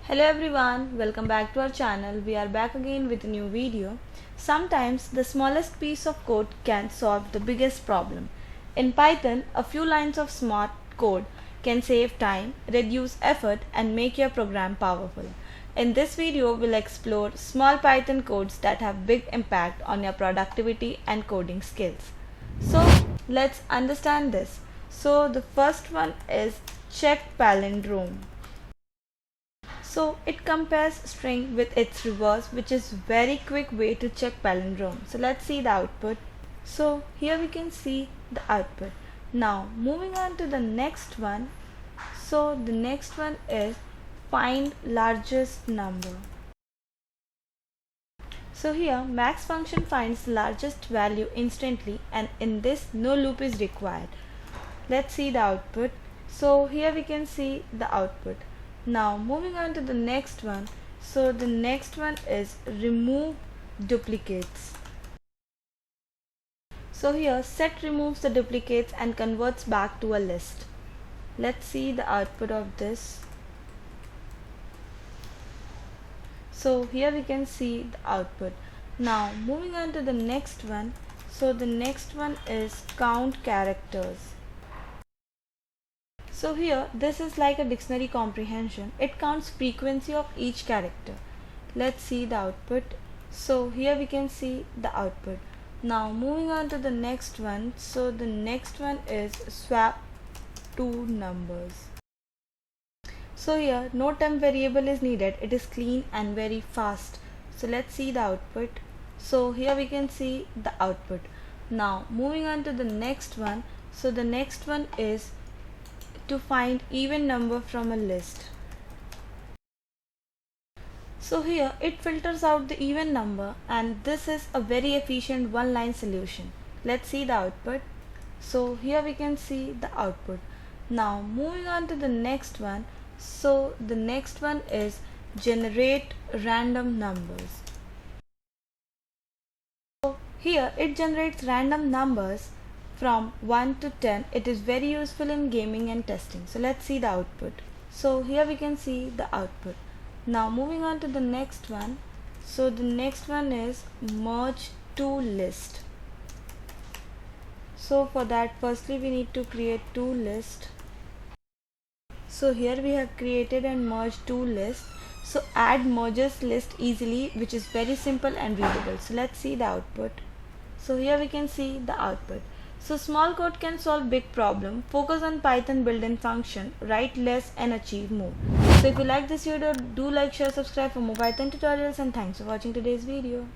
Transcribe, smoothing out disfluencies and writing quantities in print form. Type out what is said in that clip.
Hello everyone, welcome back to our channel. We are back again with a new video. Sometimes the smallest piece of code can solve the biggest problem. In Python, a few lines of smart code can save time, reduce effort and make your program powerful. In this video, we'll explore small Python codes that have big impact on your productivity and coding skills. So let's understand this. So the first one is check palindrome. So it compares string with its reverse, which is very quick way to check palindrome. So let's see the output. So here we can see the output. Now moving on to the next one. So the next one is find largest number. So here max function finds the largest value instantly, and in this no loop is required. Let's see the output. So here we can see the output. Now moving on to the next one. So the next one is remove duplicates. So here set removes the duplicates and converts back to a list. Let's see the output of this. So here we can see the output. Now moving on to the next one. So the next one is count characters. So here this is like a dictionary comprehension. It counts frequency of each character. Let's see the output. So here we can see the output. Now moving on to the next one. So the next one is swap two numbers. So here no temp variable is needed. It is clean and very fast. So let's see the output. So here we can see the output. Now moving on to the next one. So the next one is to find even number from a list. So here it filters out the even number, and this is a very efficient one-line solution. Let's see the output. So here we can see the output. Now moving on to the next one. So the next one is generate random numbers. So here it generates random numbers from 1 to 10. It is very useful in gaming and testing. So let's see the output. So here we can see the output. Now moving on to the next one. So the next one is merge to list. So for that, firstly we need to create two lists. So here we have created and merged two lists. So add merges list easily, which is very simple and readable. So let's see the output. So here we can see the output. So small code can solve big problem. Focus on Python built-in function. Write less and achieve more. So if you like this video, do like, share, subscribe for more Python tutorials, and thanks for watching today's video.